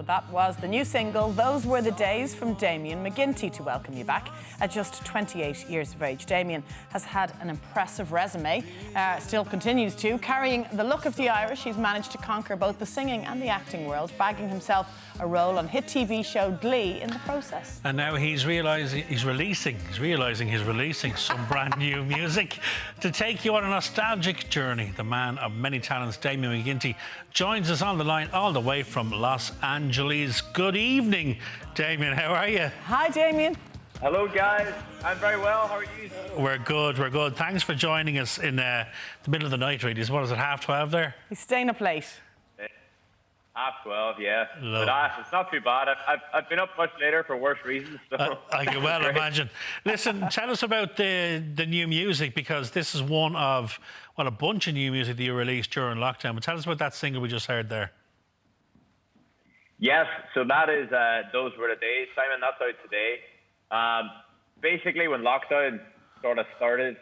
Well, that was the new single, Those Were the Days, from Damian McGinty, to welcome you back. At just 28 years of age, Damian has had an impressive resume, still continues to. Carrying the look of the Irish, he's managed to conquer both the singing and the acting world, bagging himself a role on hit TV show Glee in the process. And now he's releasing some brand new music to take you on a nostalgic journey. The man of many talents, Damian McGinty, joins us on the line all the way from Los Angeles. Good evening, Damian. How are you? Hi, Damian. Hello, guys. I'm very well. How are you? We're good. Thanks for joining us in the middle of the night, really. What is it, 12:30 there? He's staying up late. 12:30, yeah. But it's not too bad. I've been up much later for worse reasons. So. I can well imagine. Listen, tell us about the new music, because this is one of, well, a bunch of new music that you released during lockdown. But tell us about that single we just heard there. Yes, so that is Those Were the Days, Simon. That's out today. Basically, when lockdown sort of started,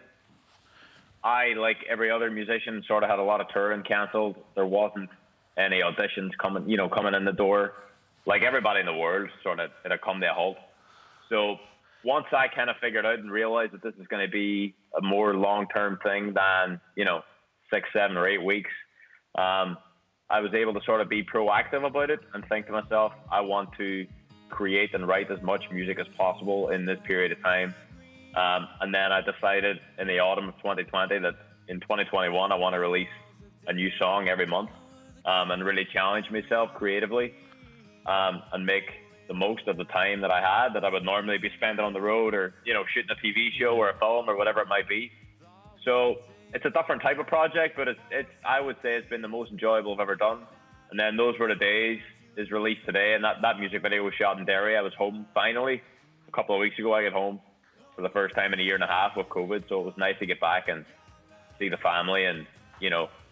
I, like every other musician, sort of had a lot of touring cancelled. There wasn't any auditions coming in the door. Like everybody in the world, sort of, it had come to a halt. So once I kind of figured out and realized that this is going to be a more long-term thing than, 6, 7, or 8 weeks, I was able to sort of be proactive about it and think to myself, I want to create and write as much music as possible in this period of time. And then I decided in the autumn of 2020 that in 2021 I want to release a new song every month, and really challenge myself creatively, and make the most of the time that I had that I would normally be spending on the road, or shooting a TV show or a film or whatever it might be. So it's a different type of project, but it's I would say it's been the most enjoyable I've ever done. And then Those Were the Days is released today, and that music video was shot in Derry. I was home finally a couple of weeks ago. I got home for the first time in a year and a half with COVID, so it was nice to get back and see the family, and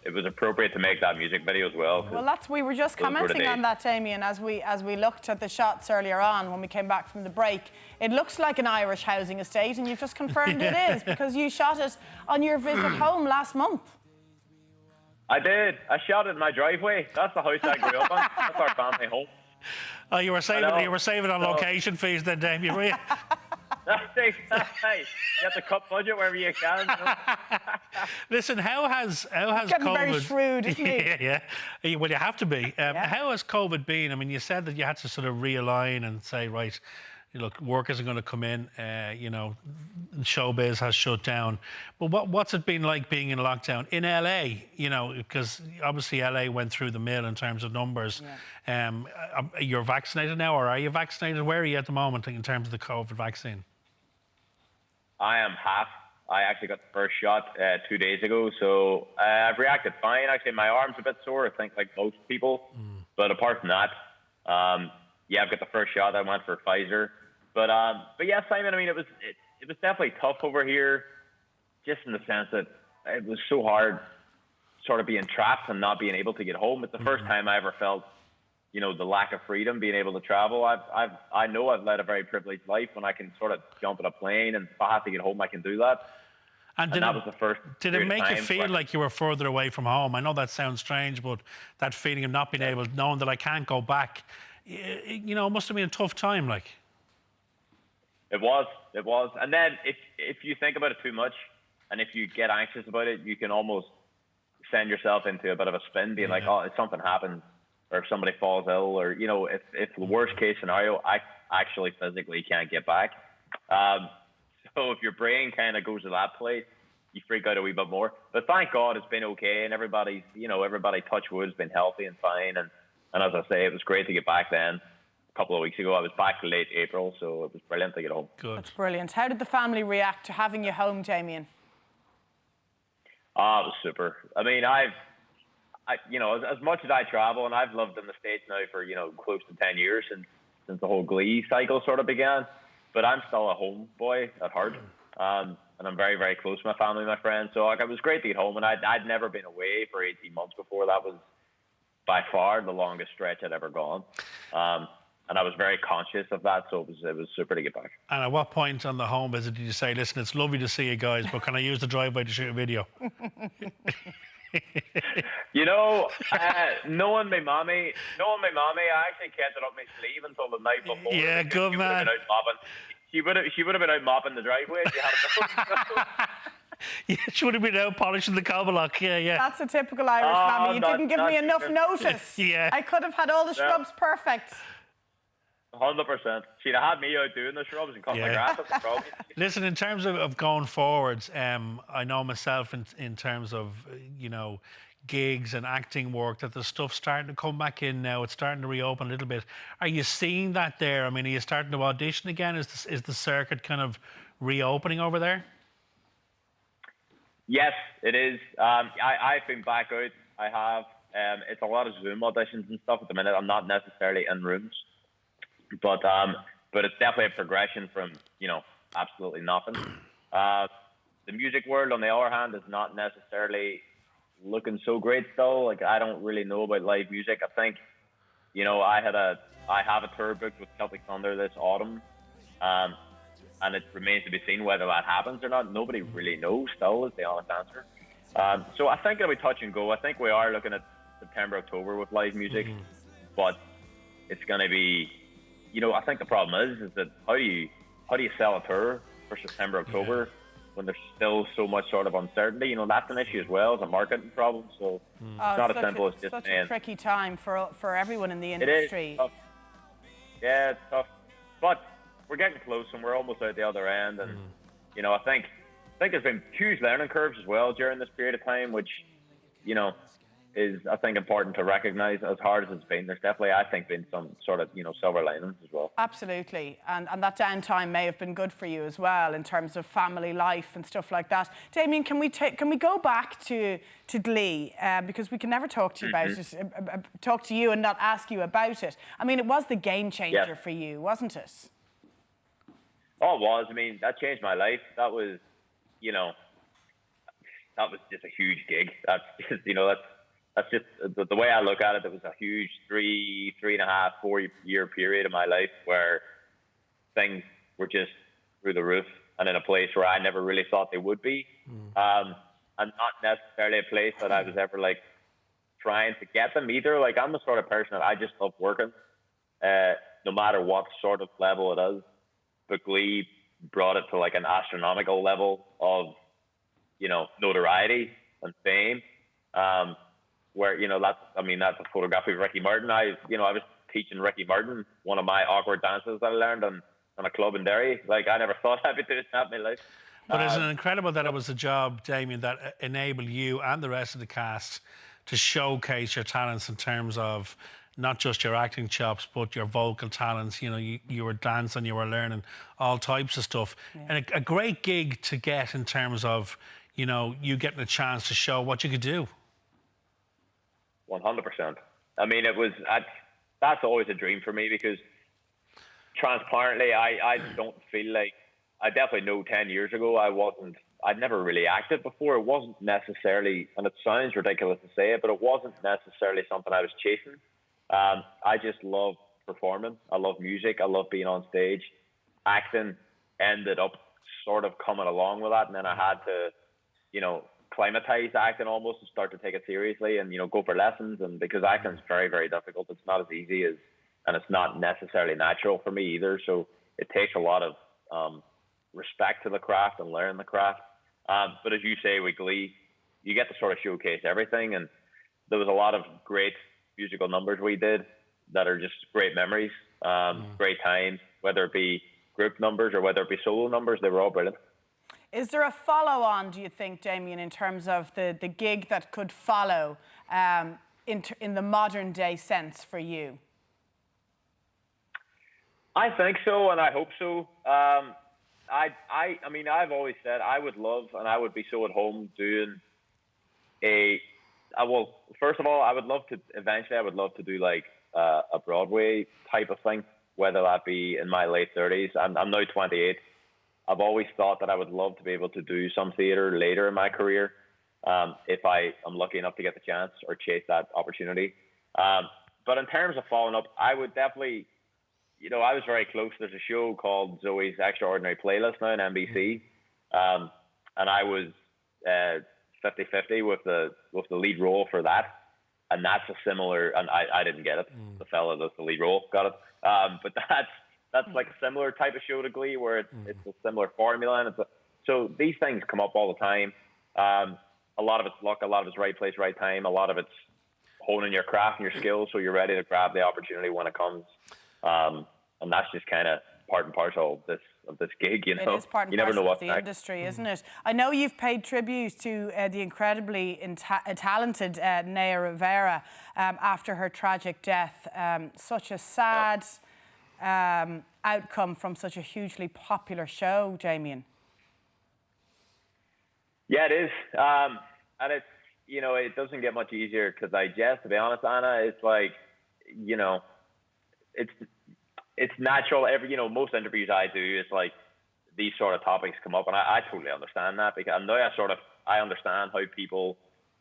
it was appropriate to make that music video as well. Well, we were just commenting on that, Damian, as we looked at the shots earlier on when we came back from the break. It looks like an Irish housing estate, and you've just confirmed it is, because you shot it on your visit home last month. I did. I shot it in my driveway. That's the house I grew up on. That's our family home. Oh, you were saving on location fees then, Damian, were you? Hey, you have to cut budget wherever you can. Listen, how has Getting COVID? Very shrewd, isn't he? Yeah. Well, you have to be. How has COVID been? I mean, you said that you had to sort of realign and say, right, look, work isn't going to come in. Showbiz has shut down. But what's it been like being in lockdown in LA? Because obviously LA went through the mill in terms of numbers. Yeah. You're vaccinated now, or are you vaccinated? Where are you at the moment in terms of the COVID vaccine? I am half. I actually got the first shot 2 days ago, so I've reacted fine. Actually, my arm's a bit sore, I think, like most people. But apart from that, I've got the first shot. I went for Pfizer. But yeah, Simon, I mean, it was definitely tough over here, just in the sense that it was so hard sort of being trapped and not being able to get home. It's the first time I ever felt, the lack of freedom, being able to travel. I know I've led a very privileged life when I can sort of jump in a plane, and if I have to get home, I can do that. And that was the first. Did it make you feel like you were further away from home? I know that sounds strange, but that feeling of not being able, knowing that I can't go back, it must have been a tough time, like. It was. And then if you think about it too much, and if you get anxious about it, you can almost send yourself into a bit of a spin, being like, oh, if something happens, or if somebody falls ill, or, if the worst case scenario, I actually physically can't get back. So if your brain kind of goes to that place, you freak out a wee bit more. But thank God it's been okay, and everybody, touch wood, has been healthy and fine. And as I say, it was great to get back then. A couple of weeks ago, I was back late April, so it was brilliant to get home. Good. That's brilliant. How did the family react to having you home, Damian? It was super. I mean, as much as I travel, and I've lived in the States now for, close to 10 years since the whole Glee cycle sort of began, but I'm still a homeboy at heart. And I'm very, very close to my family and my friends. So it was great to get home, and I'd never been away for 18 months before. That was by far the longest stretch I'd ever gone. And I was very conscious of that, so it was super to get back. And at what point on the home visit did you say, listen, it's lovely to see you guys, but can I use the driveway to shoot a video? You know, knowing my mommy, I actually kept it up my sleeve until the night before. Yeah, Because good she would have man. been out mopping. She would have been out mopping the driveway if you had known. Yeah, should have been out polishing the cobble lock. Yeah, yeah. That's a typical Irish Oh, mammy. You didn't give not me enough even. notice. Yeah. I could have had all the Yeah. shrubs perfect. 100%. She'd have had me out doing the shrubs and cutting Yeah. the grass. That's the problem. Listen, in terms of going forwards, I know myself in terms of, gigs and acting work, that the stuff's starting to come back in now. It's starting to reopen a little bit. Are you seeing that there? I mean, are you starting to audition again? Is the circuit kind of reopening over there? Yes, it is. I've been back out. I have. It's a lot of Zoom auditions and stuff at the minute. I'm not necessarily in rooms, but it's definitely a progression from absolutely nothing. The music world, on the other hand, is not necessarily looking so great still. Like, I don't really know about live music. I think, I have a tour booked with Celtic Thunder this autumn, and it remains to be seen whether that happens or not. Nobody really knows still, is the honest answer. So I think it'll be touch and go. I think we are looking at September, October with live music, but it's going to be, I think the problem is that how do you sell a tour for September, October when there's still so much sort of uncertainty? That's an issue as well. It's a marketing problem. So it's not as simple as just such saying. a tricky time for everyone in the It industry. is tough. Yeah, it's tough. But we're getting close and we're almost out the other end. And, I think there's been huge learning curves as well during this period of time, which, is, I think, important to recognise. As hard as it's been, there's definitely, I think, been some sort of, silver linings as well. Absolutely. And that downtime may have been good for you as well in terms of family life and stuff like that. Damien, can we go back to Glee? Because we can never talk to you about it, talk to you and not ask you about it. I mean, it was the game changer for you, wasn't it? Oh, it was. I mean, that changed my life. That was, that was just a huge gig. That's just, that's just the way I look at it. It was a huge 3.5, 4 year period of my life where things were just through the roof and in a place where I never really thought they would be. And not necessarily a place that I was ever like trying to get them either. Like, I'm the sort of person that I just love working, no matter what sort of level it is. But Glee brought it to like an astronomical level of, notoriety and fame. Where, that's a photography of Ricky Martin. I was teaching Ricky Martin one of my awkward dances that I learned on a club in Derry. Like, I never thought I'd be doing that in my life. But isn't it incredible that it was a job, Damien, that enabled you and the rest of the cast to showcase your talents in terms of not just your acting chops, but your vocal talents. You were dancing, you were learning all types of stuff. Yeah. And a great gig to get in terms of, you getting a chance to show what you could do. 100%. I mean, that's always a dream for me, because transparently, I don't feel like, I definitely know 10 years ago, I'd never really acted before. It wasn't necessarily, and it sounds ridiculous to say it, but it wasn't necessarily something I was chasing. I just love performing. I love music. I love being on stage. Acting ended up sort of coming along with that, and then I had to, climatize acting almost and start to take it seriously and, go for lessons. And because acting is very, very difficult, it's not as easy as, and it's not necessarily natural for me either. So it takes a lot of respect to the craft and learn the craft. But as you say, with Glee, you get to sort of showcase everything. And there was a lot of great musical numbers we did that are just great memories, great times, whether it be group numbers or whether it be solo numbers. They were all brilliant. Is there a follow-on, do you think, Damien, in terms of the gig that could follow in the modern day sense for you? I think so, and I hope so. I mean, I've always said I would love, and I would be so at home doing well, first of all, I would love to do like a Broadway type of thing, whether that be in my late 30s. I'm now 28. I've always thought that I would love to be able to do some theatre later in my career, if I am lucky enough to get the chance or chase that opportunity. But in terms of following up, I would definitely, I was very close. There's a show called Zoe's Extraordinary Playlist now on NBC, and I was 50-50 with the lead role for that. And that's a similar, and I didn't get it. The fella that's the lead role got it. But that's like a similar type of show to Glee, where it's a similar formula. And so these things come up all the time. A lot of it's luck, a lot of it's right place, right time. A lot of it's honing your craft and your skills so you're ready to grab the opportunity when it comes. And that's just kind of part and parcel of this gig, you know. It is part and parcel of the industry, isn't it? I know you've paid tribute to the incredibly talented Naya Rivera after her tragic death. Such a sad outcome from such a hugely popular show, Damian. Yeah, it is. And it's, you know, it doesn't get much easier to digest, to be honest, Anna. It's like, you know, it's natural. Most interviews I do, it's like these sort of topics come up, and I totally understand that, because now I understand how people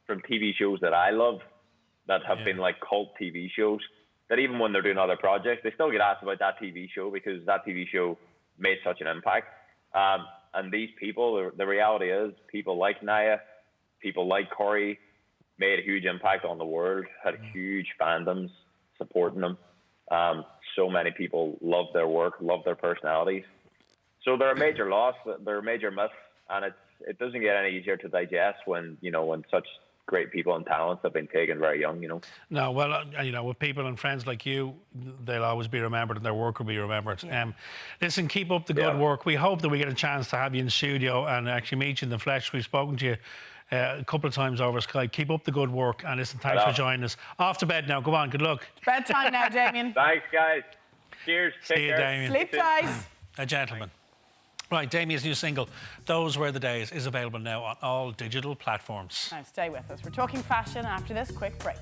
from TV shows that I love, that have been like cult TV shows, that even when they're doing other projects, they still get asked about that TV show because that TV show made such an impact. And these people, the reality is, people like Naya, people like Corey, made a huge impact on the world, had huge fandoms supporting them. So many people love their work, love their personalities. So they're a major loss, they're a major miss, and it doesn't get any easier to digest when such great people and talents have been taken very young, you know. No, well, with people and friends like you, they'll always be remembered and their work will be remembered. Yeah. Listen, keep up the good work. We hope that we get a chance to have you in the studio and actually meet you in the flesh. We've spoken to you a couple of times over Skype. Keep up the good work, and listen, thanks for joining us. Off to bed now. Go on, good luck. Bedtime now, Damian. Thanks, guys. Cheers. See you, Damian. Sleep tight. A gentleman. Right, Damian's new single, Those Were the Days, is available now on all digital platforms. Now stay with us. We're talking fashion after this quick break.